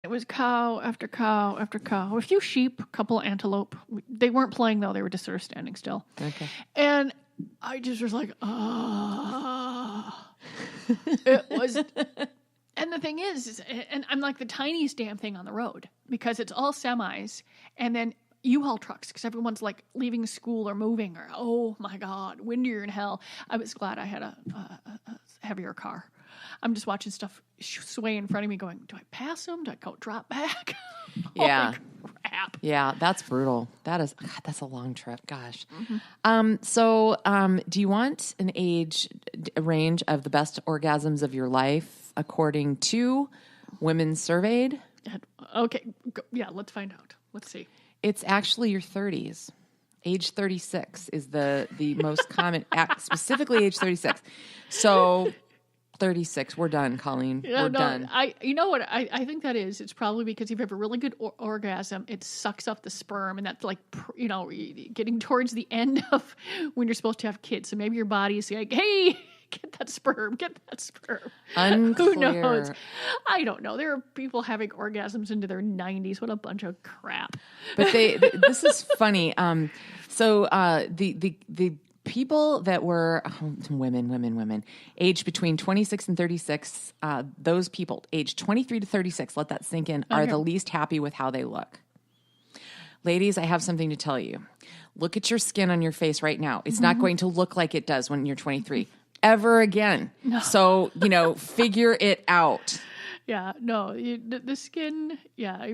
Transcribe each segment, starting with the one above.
It was cow after cow after cow. A few sheep, a couple antelope. They weren't playing though; they were just sort of standing still. Okay. And I just was like, ah. It was. And the thing is, and I'm like the tiniest damn thing on the road because it's all semis and then U-Haul trucks because everyone's like leaving school or moving or, oh my God, windier in hell. I was glad I had a heavier car. I'm just watching stuff sway in front of me going, do I pass them? Do I go drop back? Yeah. Holy crap. Yeah, that's brutal. That's a long trip. Gosh. Mm-hmm. Do you want an age range of the best orgasms of your life according to women surveyed? Okay. Yeah, let's find out. Let's see. It's actually your 30s. Age 36 is the most common, specifically age 36. So 36. We're done, Colleen. We're done. You know what? I think that is. It's probably because if you have a really good orgasm, it sucks up the sperm, and that's like getting towards the end of when you're supposed to have kids. So maybe your body is like, "Hey, get that sperm. Unclear. Who knows? I don't know. There are people having orgasms into their 90s. What a bunch of crap. But this is funny. The people that were women, aged between 26 and 36, those people aged 23 to 36, let that sink in, are the least happy with how they look. Ladies, I have something to tell you. Look at your skin on your face right now. It's not going to look like it does when you're 23 ever again. No. So, figure it out. Yeah, no, the skin, yeah.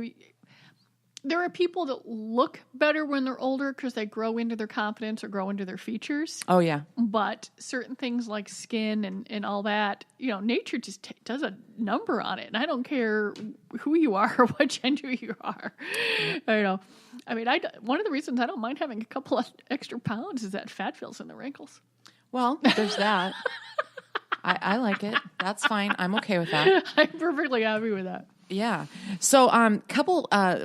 There are people that look better when they're older because they grow into their confidence or grow into their features. Oh, yeah. But certain things like skin and all that, nature just does a number on it. And I don't care who you are or what gender you are. One of the reasons I don't mind having a couple of extra pounds is that fat fills in the wrinkles. Well, there's that. I like it. That's fine. I'm okay with that. I'm perfectly happy with that. Yeah. So,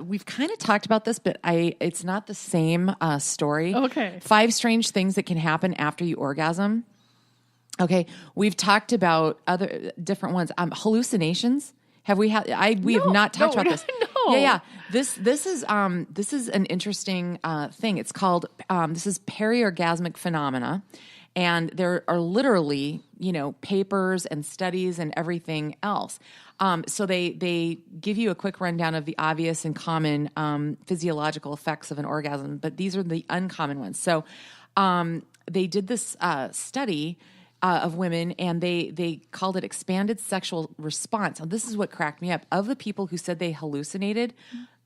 we've kind of talked about this, but it's not the same story. Okay. 5 strange things that can happen after you orgasm. Okay. We've talked about other different ones. Hallucinations. Have we had? We have not talked about this. No. Yeah. This is an interesting thing. It's called this is periorgasmic phenomena. And there are literally, papers and studies and everything else. So they give you a quick rundown of the obvious and common physiological effects of an orgasm, but these are the uncommon ones. So they did this study of women, and they called it expanded sexual response. Now, this is what cracked me up. Of the people who said they hallucinated,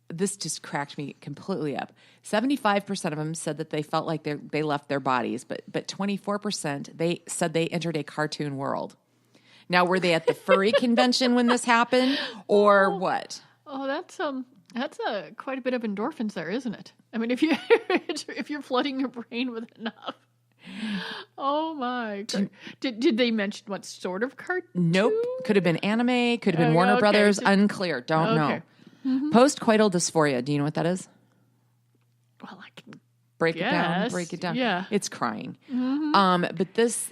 this just cracked me completely up. 75% of them said that they felt like they left their bodies, but 24% they said they entered a cartoon world. Now, were they at the furry convention when this happened, or what? Oh, that's quite a bit of endorphins there, isn't it? I mean, if you're flooding your brain with enough. Oh my! Did they mention what sort of cartoon? Nope. Could have been anime. Could have been Warner Brothers. Unclear. Don't know. Mm-hmm. Postcoital dysphoria. Do you know what that is? Well, I can break it down. Yeah, it's crying. Mm-hmm. But this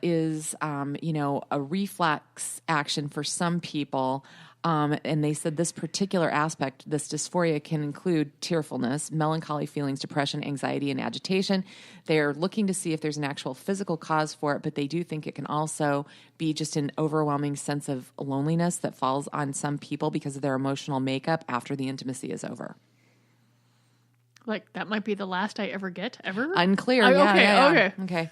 is a reflex action for some people. And they said this particular aspect, this dysphoria, can include tearfulness, melancholy feelings, depression, anxiety, and agitation. They're looking to see if there's an actual physical cause for it, but they do think it can also be just an overwhelming sense of loneliness that falls on some people because of their emotional makeup after the intimacy is over. Like, that might be the last I ever get, ever? Unclear. Okay.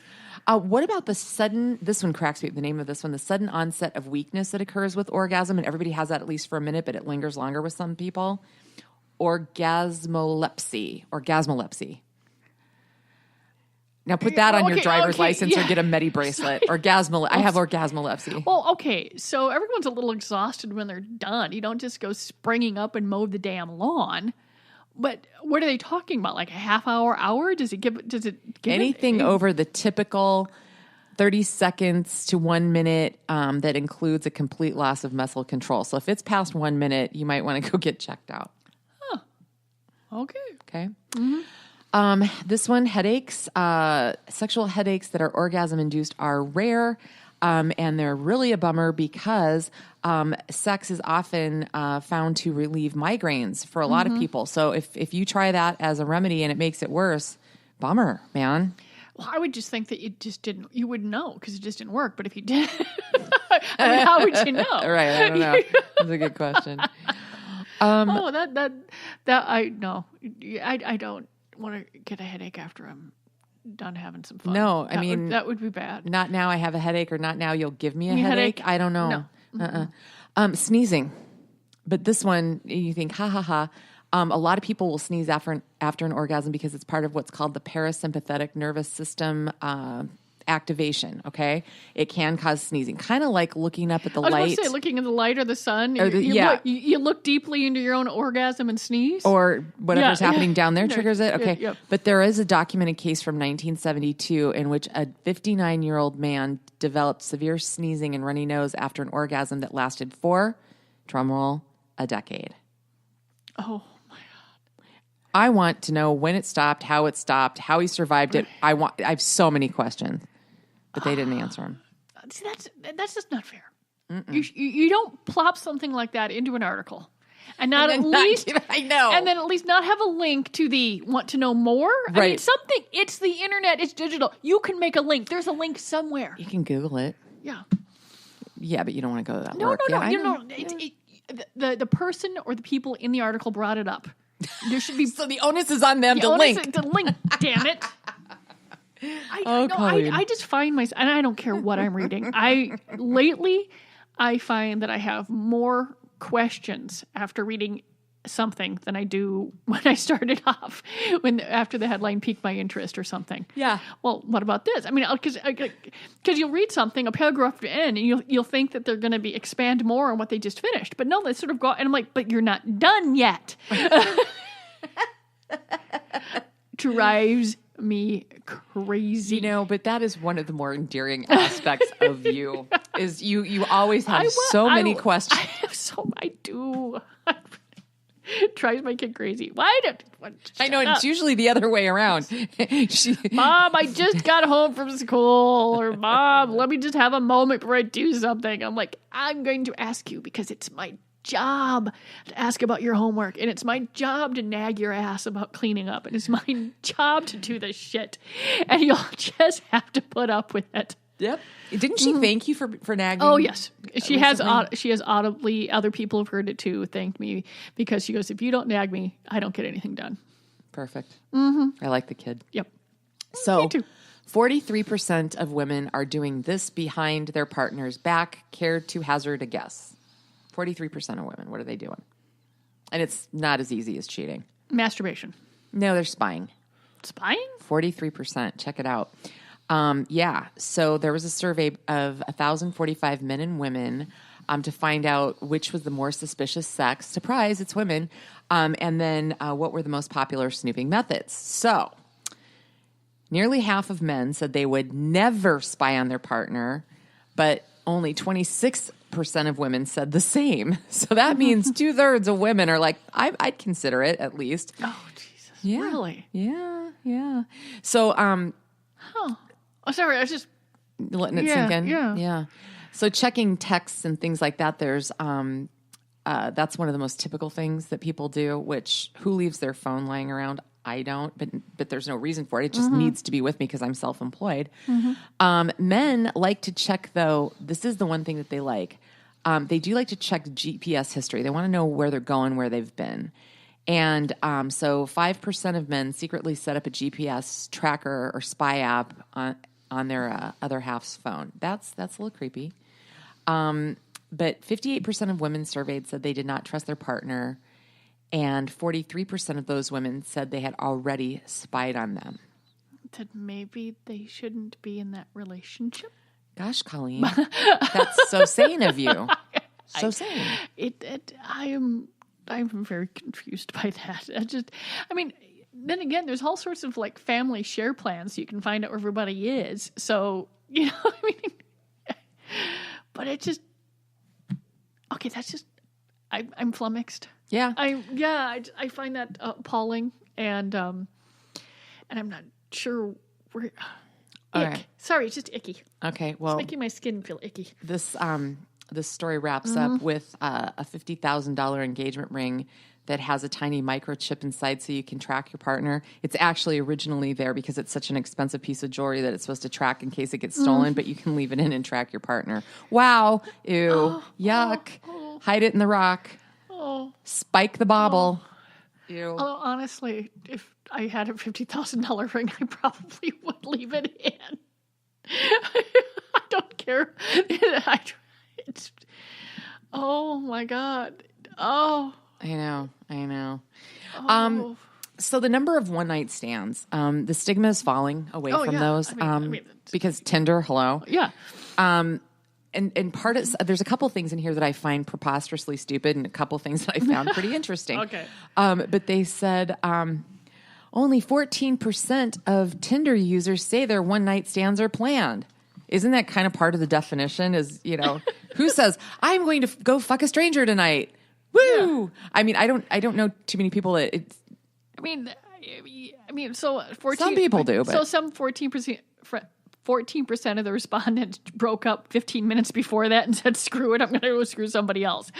What about this one cracks me up, the name of this one, the sudden onset of weakness that occurs with orgasm, and everybody has that at least for a minute, but it lingers longer with some people. Orgasmolepsy. Now put that on your driver's license or get a Medi bracelet. I have orgasmolepsy. Well, okay. So everyone's a little exhausted when they're done. You don't just go springing up and mow the damn lawn. But what are they talking about? Like a half hour? Does it give anything over the typical 30 seconds to 1 minute that includes a complete loss of muscle control. So if it's past 1 minute, you might want to go get checked out. Huh. Okay. Mm-hmm. This one, headaches. Sexual headaches that are orgasm induced are rare. And they're really a bummer because sex is often found to relieve migraines for a lot of people. So if you try that as a remedy and it makes it worse, bummer, man. Well, I would just think that you wouldn't know because it just didn't work. But if you did, I mean, how would you know? Right. I don't know. That's a good question. I don't want to get a headache after I'm done having some fun. No, that would be bad. Not now I have a headache, or not now you'll give me a headache. I don't know. No. Sneezing. But this one, you think, ha ha ha. A lot of people will sneeze after an orgasm because it's part of what's called the parasympathetic nervous system activation, okay? It can cause sneezing. Kind of like looking up at the light. I was going to say, looking at the light or the sun. You look deeply into your own orgasm and sneeze? Or whatever's happening down there triggers it? Okay. Yeah. But there is a documented case from 1972 in which a 59-year-old man developed severe sneezing and runny nose after an orgasm that lasted for, drumroll, a decade. Oh. I want to know when it stopped, how he survived it. I have so many questions, but they didn't answer them. See, that's just not fair. You don't plop something like that into an article, and not at least I know, and then at least not have a link to the want to know more. Right? I mean, something. It's the internet. It's digital. You can make a link. There's a link somewhere. You can Google it. Yeah. Yeah, but you don't want to go to that No, work. no. The person or the people in the article brought it up. There should be so the onus is on them to link. To link, damn it! I just find myself, and I don't care what I'm reading. Lately, I find that I have more questions after reading something than I do when I started off. After the headline piqued my interest or something. Yeah. Well, what about this? I mean, because you'll read something, a paragraph to end, and you'll think that they're going to be expand more on what they just finished, but no, they sort of go, and I'm like, but you're not done yet. Drives me crazy. But that is one of the more endearing aspects of you. Is you always have many questions. I do. It drives my kid crazy. Why don't I know it's usually the other way around. Mom, I just got home from school, or Mom, let me just have a moment before I do something. I'm like, I'm going to ask you because it's my job to ask about your homework, and it's my job to nag your ass about cleaning up, and it's my job to do this shit, and you'll just have to put up with it. Yep. Didn't she thank you for nagging? Oh, yes. She has audibly, other people have heard it too, thanked me, because she goes, if you don't nag me, I don't get anything done. Perfect. I like the kid. Yep. So Me too. 43% of women are doing this behind their partner's back. Care to hazard a guess? 43% of women. What are they doing? And it's not as easy as cheating. Masturbation. No, they're spying. Spying? 43%. Check it out. Yeah. So there was a survey of 1,045 men and women to find out which was the more suspicious sex. Surprise, it's women. And then what were the most popular snooping methods. So nearly half of men said they would never spy on their partner, but only 26% of women said the same. So that means 2/3 of women are like, I'd consider it at least. Oh, Jesus. Yeah. Really? Yeah. So, Oh, sorry. I was just letting it sink in. Yeah. So checking texts and things like that, there's that's one of the most typical things that people do, which who leaves their phone lying around? I don't, but there's no reason for it. It just needs to be with me because I'm self-employed. Men like to check, though. This is the one thing that they like. They do like to check GPS history. They want to know where they're going, where they've been. And so 5% of men secretly set up a GPS tracker or spy app on their other half's phone. That's a little creepy. But 58% of women surveyed said they did not trust their partner, and 43% of those women said they had already spied on them. That maybe they shouldn't be in that relationship. Gosh, Colleen, that's so sane of you. So sane. I'm very confused by that. Then again, there's all sorts of like family share plans so you can find out where everybody is. So, but it just, okay, that's just, I'm flummoxed. Yeah. I find that appalling, and I'm not sure where. All Ick. right. Sorry, it's just icky. Okay. Well, It's making my skin feel icky. this story wraps up with a $50,000 engagement ring that has a tiny microchip inside so you can track your partner. It's actually originally there because it's such an expensive piece of jewelry that it's supposed to track in case it gets stolen, but you can leave it in and track your partner. Wow. Ew. Yuck. Hide it in the rock. Spike the bauble. Ew. Although, honestly, if I had a $50,000 ring, I probably would leave it in. I don't care. Oh, my God. Oh. I know. Oh. So the number of one-night stands, the stigma is falling away from those because Tinder, hello. Yeah. And part of, there's a couple things in here that I find preposterously stupid and a couple things that I found pretty interesting. Okay. But they said only 14% of Tinder users say their one-night stands are planned. Isn't that kind of part of the definition is, who says, I'm going to go fuck a stranger tonight? Woo! Yeah. I mean, I don't know too many people that it's... I mean, so 14... Some people do, but... So some 14% of the respondents broke up 15 minutes before that and said, screw it, I'm going to go screw somebody else.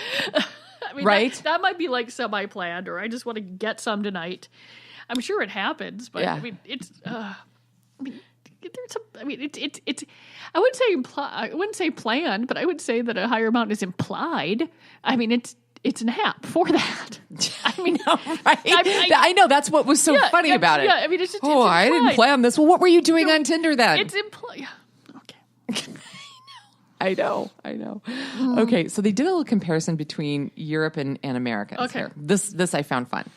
I mean, right? That might be like semi-planned, or I just want to get some tonight. I'm sure it happens, but I mean, it's... there's some, it's. I wouldn't say I wouldn't say planned, but I would say that a higher amount is implied. I mean, it's an app for that. I mean, no, right? I know that's what was so funny about it. Yeah, I mean, it's just. I didn't plan this. Well, what were you doing on Tinder then? It's implied. Okay. I know. Okay, so they did a little comparison between Europe and Americans. Okay, here. This I found fun.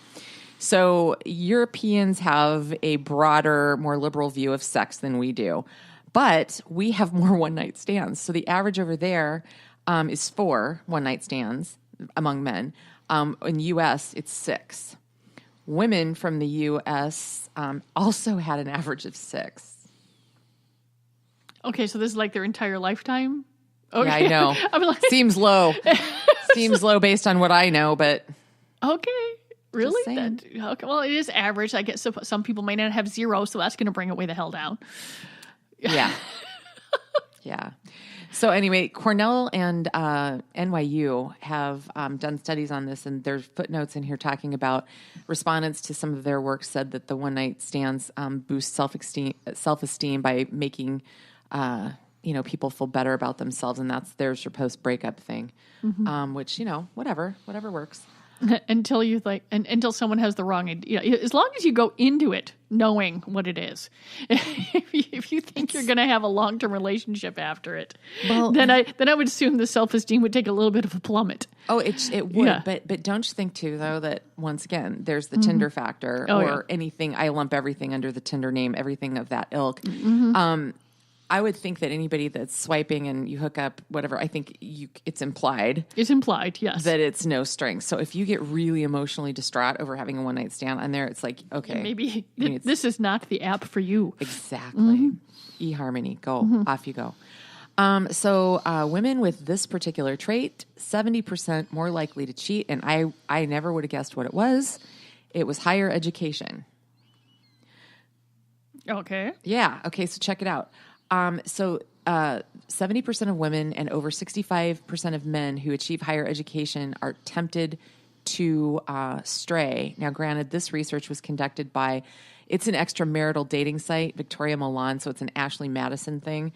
So Europeans have a broader, more liberal view of sex than we do, but we have more one-night stands. So the average over there is 4 one-night stands among men. In the U.S., it's 6. Women from the U.S. Also had an average of 6. Okay, so this is like their entire lifetime? Okay. Yeah, I know. I'm like... Seems low. Seems low based on what I know, but... Okay. Really? Okay. Well, it is average. I guess some people may not have 0, so that's going to bring it way the hell down. Yeah. Yeah. So anyway, Cornell and NYU have done studies on this, and there's footnotes in here talking about respondents to some of their work said that the one-night stands boost self-esteem by making people feel better about themselves, and there's your post-breakup thing, which, whatever works. Until you until someone has the wrong idea. As long as you go into it knowing what it is, if you think you're going to have a long-term relationship after it, well, then I would assume the self-esteem would take a little bit of a plummet. Oh, it would, yeah. But don't you think too though that once again there's the Tinder factor anything. I lump everything under the Tinder name, everything of that ilk. I would think that anybody that's swiping and you hook up, whatever, I think it's implied. It's implied, yes. That it's no strings. So if you get really emotionally distraught over having a one-night stand on there, it's like, okay. Maybe this is not the app for you. Exactly. eHarmony, go. Off you go. So women with this particular trait, 70% more likely to cheat, and I never would have guessed what it was. It was higher education. Okay. Yeah. Okay, so check it out. 70% of women and over 65% of men who achieve higher education are tempted to stray. Now, granted, this research was conducted by, it's an extramarital dating site, Victoria Milan, so it's an Ashley Madison thing.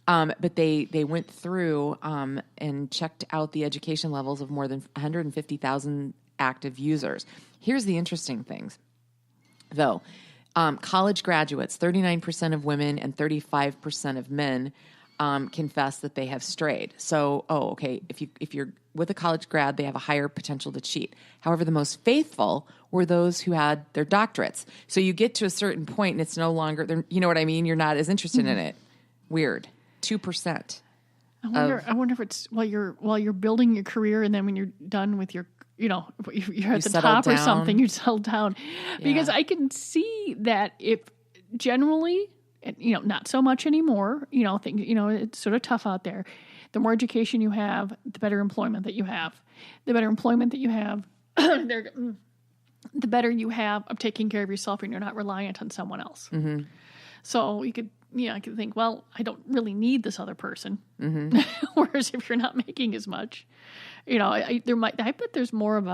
But they went through and checked out the education levels of more than 150,000 active users. Here's the interesting things, though. College graduates, 39% of women and 35% of men confess that they have strayed. So, okay, if you're with a college grad, they have a higher potential to cheat. However, the most faithful were those who had their doctorates. So you get to a certain point and it's no longer, you know what I mean? You're not as interested in it. Weird. 2%. I wonder if it's while you're building your career and then when you're done with your you're at the top or something, you settle down. Because I can see that if generally, not so much anymore, things, it's sort of tough out there. The more education you have, the better employment that you have. The better employment that you have, the better you have of taking care of yourself and you're not reliant on someone else. Mm-hmm. So you could, I can think, well, I don't really need this other person. Mm-hmm. Whereas if you're not making as much, I bet there's more of